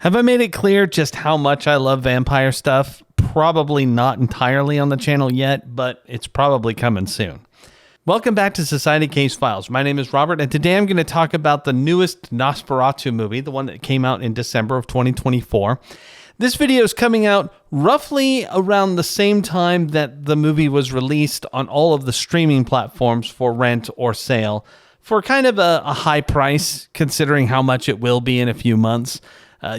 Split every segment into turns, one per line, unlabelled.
Have I made it clear just how much I love vampire stuff? Probably not entirely on the channel yet, but it's probably coming soon. Welcome back to Society Case Files. My name is Robert, and today I'm going to talk about the newest Nosferatu movie, the one that came out in December of 2024. This video is coming out roughly around the same time that the movie was released on all of the streaming platforms for rent or sale for kind of a high price, considering how much it will be in a few months.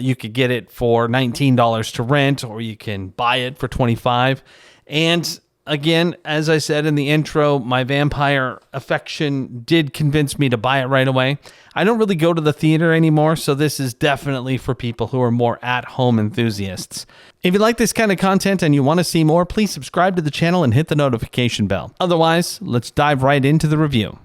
You could get it for $19 to rent, or you can buy it for $25. And again, as I said in the intro, my vampire affection did convince me to buy it right away. I don't really go to the theater anymore, so this is definitely for people who are more at-home enthusiasts. If you like this kind of content and you want to see more, please subscribe to the channel and hit the notification bell. Otherwise, let's dive right into the review.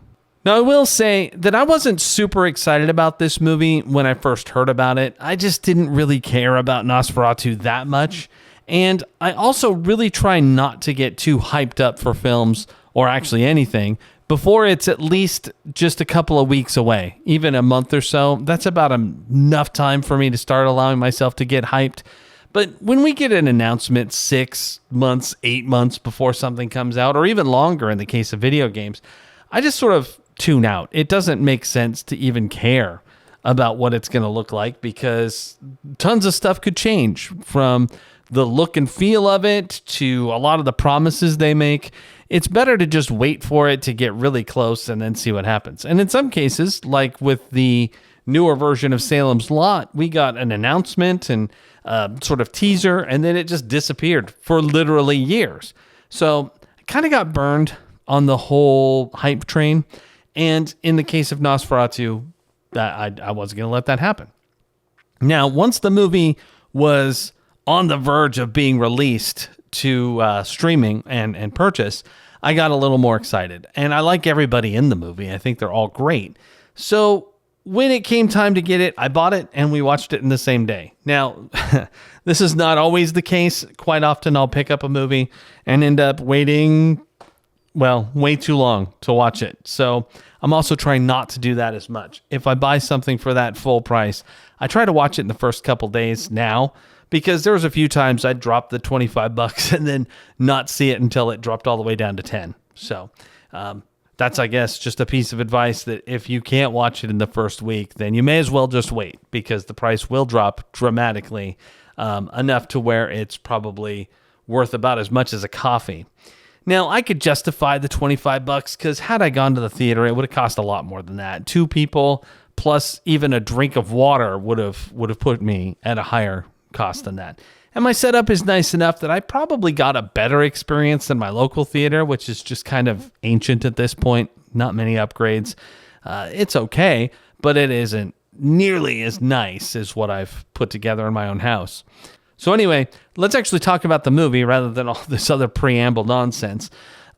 Now, I will say that I wasn't super excited about this movie when I first heard about it. I just didn't really care about Nosferatu that much. And I also really try not to get too hyped up for films, or actually anything, before it's at least just a couple of weeks away, even a month or so. That's about enough time for me to start allowing myself to get hyped. But when we get an announcement 6 months, 8 months before something comes out, or even longer in the case of video games, I just sort of tune out. It doesn't make sense to even care about what it's going to look like, because tons of stuff could change, from the look and feel of it to a lot of the promises they make. It's better to just wait for it to get really close and then see what happens. And in some cases, like with the newer version of Salem's Lot, we got an announcement and sort of teaser, and then it just disappeared for literally years. So I kind of got burned on the whole hype train. And in the case of Nosferatu, I wasn't going to let that happen. Now, once the movie was on the verge of being released to streaming and purchase, I got a little more excited. And I like everybody in the movie. I think they're all great. So when it came time to get it, I bought it and we watched it in the same day. Now, this is not always the case. Quite often I'll pick up a movie and end up waiting, well, way too long to watch it. So I'm also trying not to do that as much. If I buy something for that full price, I try to watch it in the first couple days now, because there was a few times I'd drop the $25 and then not see it until it dropped all the way down to 10. So that's, I guess, just a piece of advice, that if you can't watch it in the first week, then you may as well just wait, because the price will drop dramatically, enough to where it's probably worth about as much as a coffee. Now, I could justify the $25, because had I gone to the theater, it would have cost a lot more than that. 2 people plus even a drink of water would have put me at a higher cost than that. And my setup is nice enough that I probably got a better experience than my local theater, which is just kind of ancient at this point. Not many upgrades. It's okay, but it isn't nearly as nice as what I've put together in my own house. So anyway, let's actually talk about the movie rather than all this other preamble nonsense.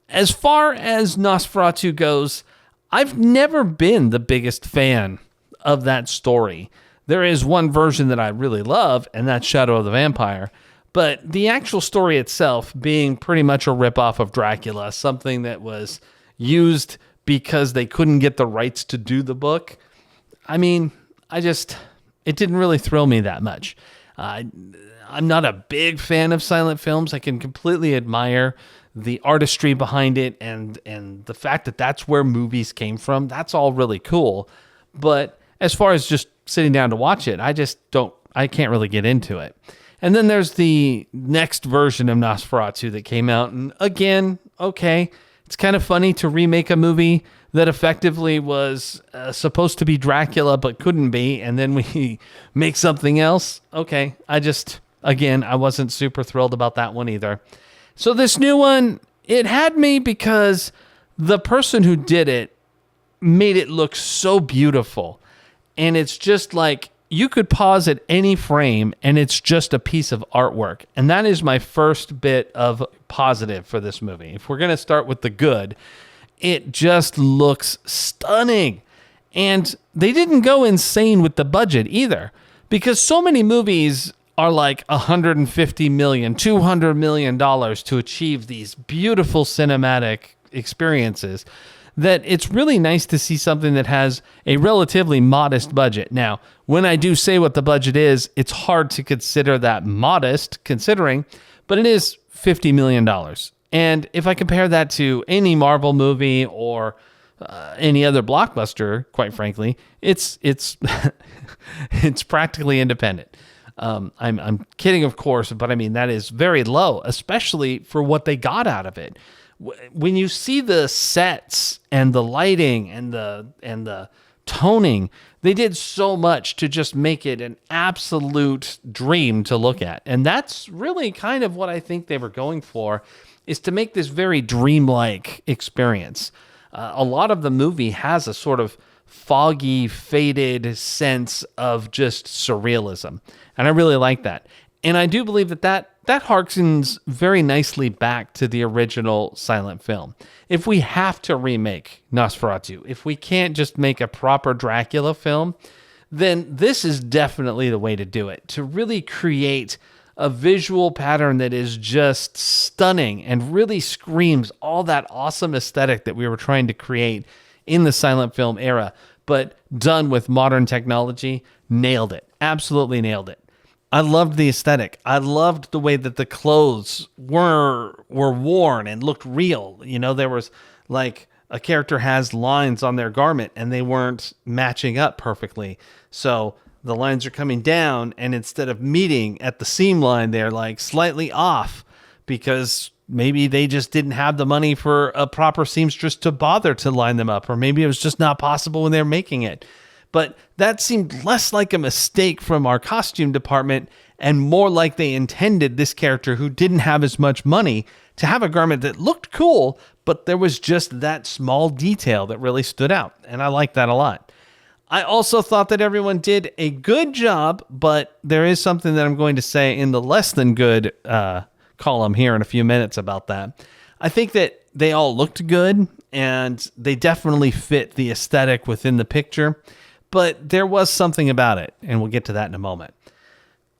As far as Nosferatu goes, I've never been the biggest fan of that story. There is one version that I really love, and that's Shadow of the Vampire. But the actual story itself being pretty much a ripoff of Dracula, something that was used because they couldn't get the rights to do the book. I mean, it didn't really thrill me that much. I'm not a big fan of silent films. I can completely admire the artistry behind it and the fact that that's where movies came from. That's all really cool. But as far as just sitting down to watch it, I can't really get into it. And then there's the next version of Nosferatu that came out. And again, okay, it's kind of funny to remake a movie that effectively was supposed to be Dracula but couldn't be, and then we make something else. Okay, I wasn't super thrilled about that one either. So this new one, it had me because the person who did it made it look so beautiful. And it's just like, you could pause at any frame and it's just a piece of artwork. And that is my first bit of positive for this movie. If we're going to start with the good, it just looks stunning. And they didn't go insane with the budget either, because so many movies are like $150 million, $200 million to achieve these beautiful cinematic experiences that it's really nice to see something that has a relatively modest budget. Now, when I do say what the budget is, it's hard to consider that modest considering, but it is $50 million. And if I compare that to any Marvel movie or any other blockbuster, quite frankly, it's it's practically independent. I'm kidding, of course, but I mean, that is very low, especially for what they got out of it. When you see the sets and the lighting and the toning, they did so much to just make it an absolute dream to look at. And that's really kind of what I think they were going for, is to make this very dreamlike experience. A lot of the movie has a sort of foggy, faded sense of just surrealism. And I really like that. And I do believe that harkens very nicely back to the original silent film. If we have to remake Nosferatu, if we can't just make a proper Dracula film, then this is definitely the way to do it, to really create a visual pattern that is just stunning and really screams all that awesome aesthetic that we were trying to create in the silent film era, but done with modern technology. Nailed it. Absolutely nailed it. I loved the aesthetic. I loved the way that the clothes were worn and looked real. You know, there was like a character has lines on their garment and they weren't matching up perfectly. So the lines are coming down, and instead of meeting at the seam line, they're like slightly off because maybe they just didn't have the money for a proper seamstress to bother to line them up, or maybe it was just not possible when they were making it. But that seemed less like a mistake from our costume department and more like they intended this character who didn't have as much money to have a garment that looked cool, but there was just that small detail that really stood out. And I like that a lot. I also thought that everyone did a good job, but there is something that I'm going to say in the less than good column here in a few minutes about that. I think that they all looked good and they definitely fit the aesthetic within the picture, but there was something about it, and we'll get to that in a moment.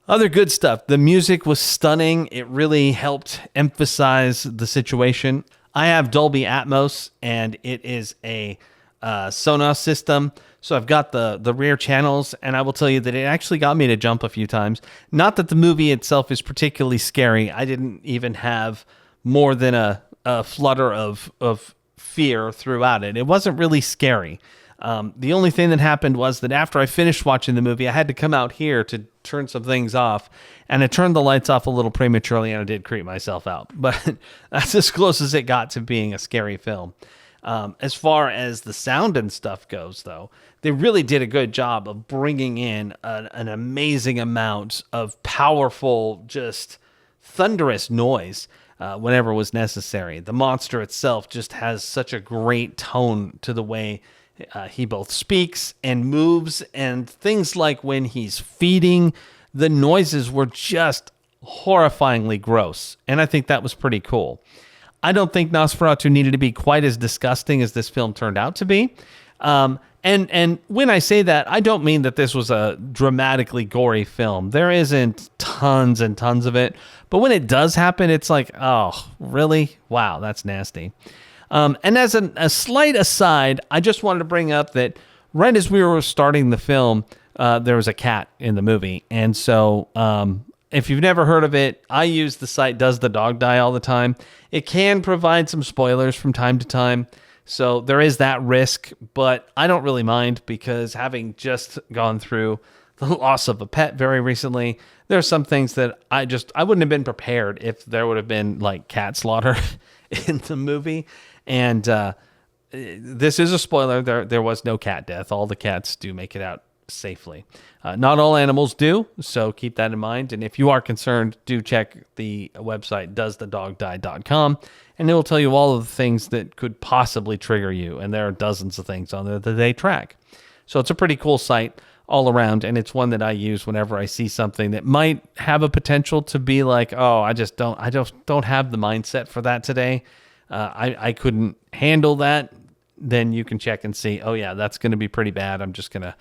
Other good stuff. The music was stunning. It really helped emphasize the situation. I have Dolby Atmos, and it is a Sonos system. So I've got the rear channels, and I will tell you that it actually got me to jump a few times. Not that the movie itself is particularly scary. I didn't even have more than a flutter of fear throughout it. It wasn't really scary. The only thing that happened was that after I finished watching the movie, I had to come out here to turn some things off, and I turned the lights off a little prematurely, and I did creep myself out. But that's as close as it got to being a scary film. As far as the sound and stuff goes, though, they really did a good job of bringing in an amazing amount of powerful, just thunderous noise whenever was necessary. The monster itself just has such a great tone to the way he both speaks and moves, and things like when he's feeding, the noises were just horrifyingly gross, and I think that was pretty cool. I don't think Nosferatu needed to be quite as disgusting as this film turned out to be. And when I say that, I don't mean that this was a dramatically gory film. There isn't tons and tons of it. But when it does happen, it's like, oh, really? Wow, that's nasty. And as a slight aside, I just wanted to bring up that right as we were starting the film, there was a cat in the movie. And so if you've never heard of it, I use the site Does the Dog Die all the time. It can provide some spoilers from time to time, so there is that risk, but I don't really mind because having just gone through the loss of a pet very recently, there are some things that I wouldn't have been prepared if there would have been like cat slaughter in the movie. And this is a spoiler. There was no cat death. All the cats do make it out safely. Not all animals do, so keep that in mind. And if you are concerned, do check the website doesthedogdie.com, and it will tell you all of the things that could possibly trigger you. And there are dozens of things on there that they track. So it's a pretty cool site all around, and it's one that I use whenever I see something that might have a potential to be like, oh, I just don't have the mindset for that today. I couldn't handle that. Then you can check and see, oh yeah, that's going to be pretty bad. I'm just going to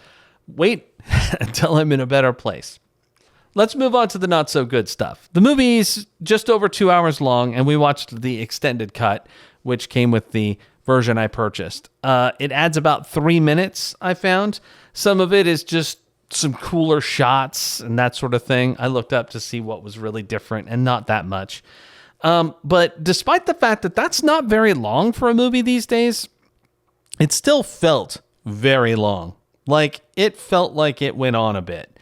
wait until I'm in a better place. Let's move on to the not so good stuff. The movie's just over 2 hours long, and we watched the extended cut, which came with the version I purchased. It adds about 3 minutes, I found. Some of it is just some cooler shots and that sort of thing. I looked up to see what was really different, and not that much. But despite the fact that that's not very long for a movie these days, it still felt very long. Like, it felt like it went on a bit.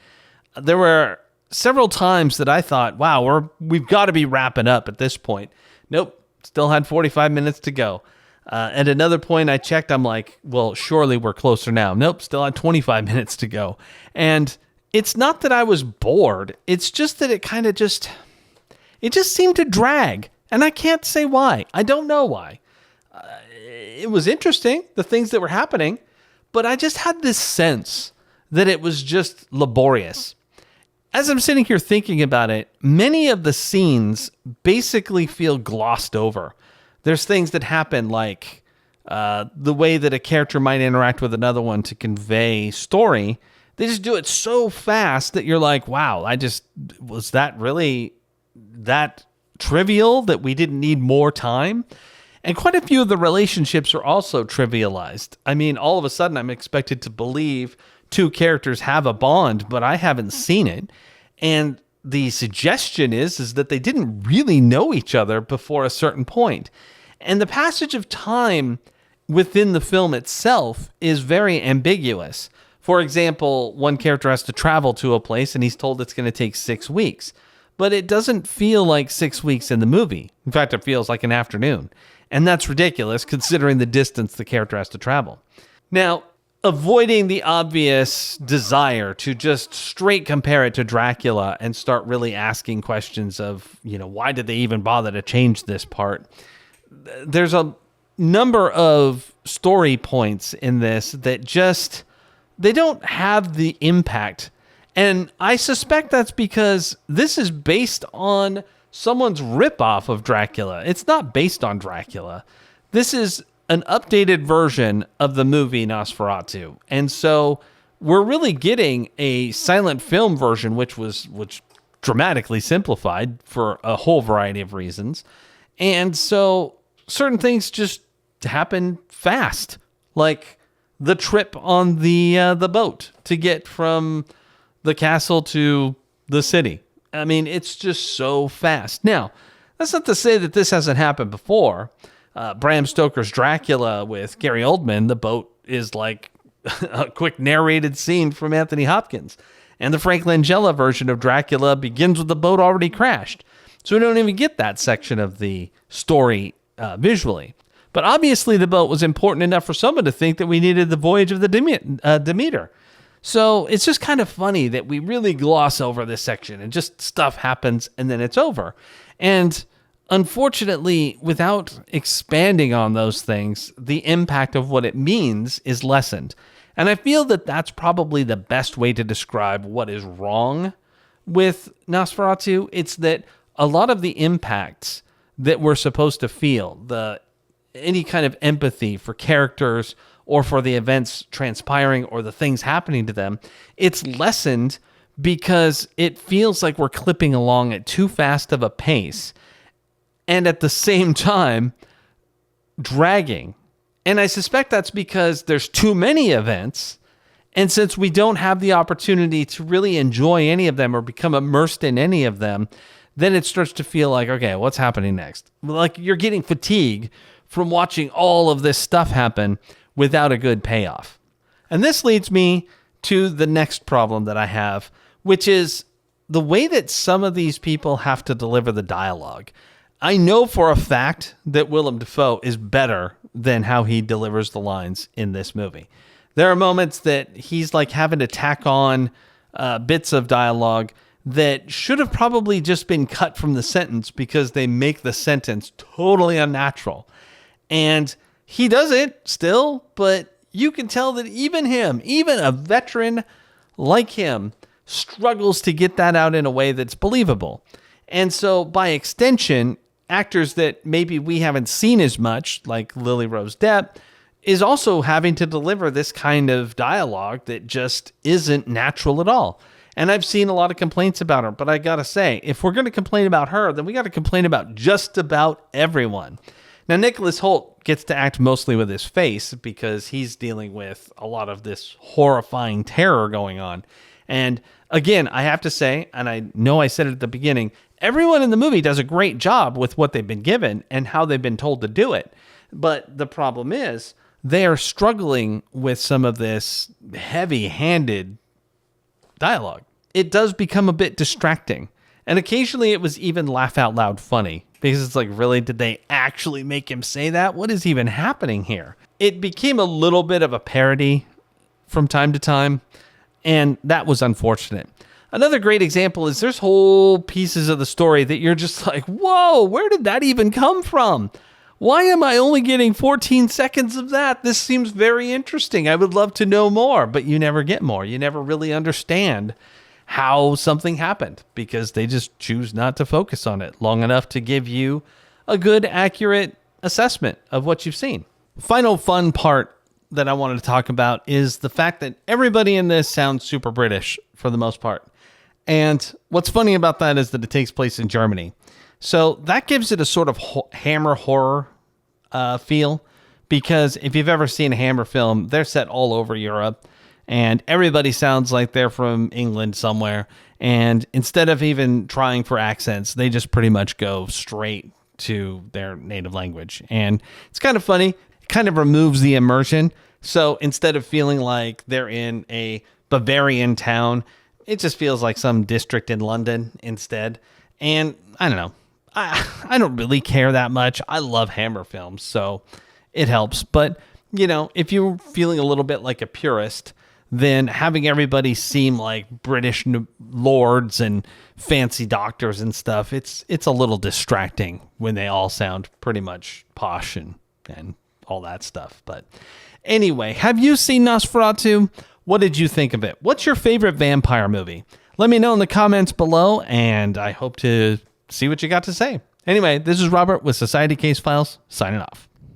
There were several times that I thought, wow, we've got to be wrapping up at this point. Nope, still had 45 minutes to go. At another point I checked, I'm like, well, surely we're closer now. Nope, still had 25 minutes to go. And it's not that I was bored. It's just that it just seemed to drag. And I can't say why. I don't know why. It was interesting, the things that were happening, but I just had this sense that it was just laborious. As I'm sitting here thinking about it, many of the scenes basically feel glossed over. There's things that happen like the way that a character might interact with another one to convey story. They just do it so fast that you're like, wow, was that really that trivial that we didn't need more time? And quite a few of the relationships are also trivialized. I mean, all of a sudden I'm expected to believe two characters have a bond, but I haven't seen it. And the suggestion is that they didn't really know each other before a certain point. And the passage of time within the film itself is very ambiguous. For example, one character has to travel to a place and he's told it's going to take 6 weeks. But it doesn't feel like 6 weeks in the movie. In fact, it feels like an afternoon. And that's ridiculous considering the distance the character has to travel. Now, avoiding the obvious desire to just straight compare it to Dracula and start really asking questions of, why did they even bother to change this part? There's a number of story points in this that they don't have the impact. And I suspect that's because this is based on someone's ripoff of Dracula. It's not based on Dracula. This is an updated version of the movie Nosferatu. And so we're really getting a silent film version, which dramatically simplified for a whole variety of reasons. And so certain things just happen fast, like the trip on the boat to get from the castle to the city. I mean, it's just so fast. Now, that's not to say that this hasn't happened before. Bram Stoker's Dracula with Gary Oldman, the boat is like a quick narrated scene from Anthony Hopkins. And the Frank Langella version of Dracula begins with the boat already crashed. So we don't even get that section of the story visually. But obviously the boat was important enough for someone to think that we needed the voyage of the Demeter. So it's just kind of funny that we really gloss over this section and just stuff happens and then it's over. And unfortunately, without expanding on those things, the impact of what it means is lessened. And I feel that that's probably the best way to describe what is wrong with Nosferatu. It's that a lot of the impacts that we're supposed to feel, any kind of empathy for characters or for the events transpiring or the things happening to them, it's lessened because it feels like we're clipping along at too fast of a pace and at the same time dragging. And I suspect that's because there's too many events, and since we don't have the opportunity to really enjoy any of them or become immersed in any of them, then it starts to feel like, okay, what's happening next? Like you're getting fatigue from watching all of this stuff happen without a good payoff. And this leads me to the next problem that I have, which is the way that some of these people have to deliver the dialogue. I know for a fact that Willem Dafoe is better than how he delivers the lines in this movie. There are moments that he's like having to tack on bits of dialogue that should have probably just been cut from the sentence because they make the sentence totally unnatural. And he does it still, but you can tell that even a veteran like him, struggles to get that out in a way that's believable. And so by extension, actors that maybe we haven't seen as much, like Lily Rose Depp, is also having to deliver this kind of dialogue that just isn't natural at all. And I've seen a lot of complaints about her, but I gotta say, if we're going to complain about her, then we got to complain about just about everyone. Now, Nicholas Hoult gets to act mostly with his face because he's dealing with a lot of this horrifying terror going on. And again, I have to say, and I know I said it at the beginning, everyone in the movie does a great job with what they've been given and how they've been told to do it. But the problem is they are struggling with some of this heavy-handed dialogue. It does become a bit distracting. And occasionally it was even laugh out loud funny because it's like, really, did they actually make him say that? What is even happening here? It became a little bit of a parody from time to time, and that was unfortunate. Another great example is there's whole pieces of the story that you're just like, whoa, where did that even come from? Why am I only getting 14 seconds of that? This seems very interesting. I would love to know more, but you never get more. You never really understand how something happened because they just choose not to focus on it long enough to give you a good, accurate assessment of what you've seen. Final fun part that I wanted to talk about is the fact that everybody in this sounds super British for the most part. And what's funny about that is that it takes place in Germany. So that gives it a sort of Hammer horror feel, because if you've ever seen a Hammer film, they're set all over Europe and everybody sounds like they're from England somewhere. And instead of even trying for accents, they just pretty much go straight to their native language. And it's kind of funny. It kind of removes the immersion. So instead of feeling like they're in a Bavarian town, it just feels like some district in London instead. And I don't know. I don't really care that much. I love Hammer films, so it helps. But, you know, if you're feeling a little bit like a purist, then having everybody seem like British lords and fancy doctors and stuff, it's a little distracting when they all sound pretty much posh and all that stuff. But anyway, have you seen Nosferatu? What did you think of it? What's your favorite vampire movie? Let me know in the comments below, and I hope to see what you got to say. Anyway, this is Robert with Society Case Files, signing off.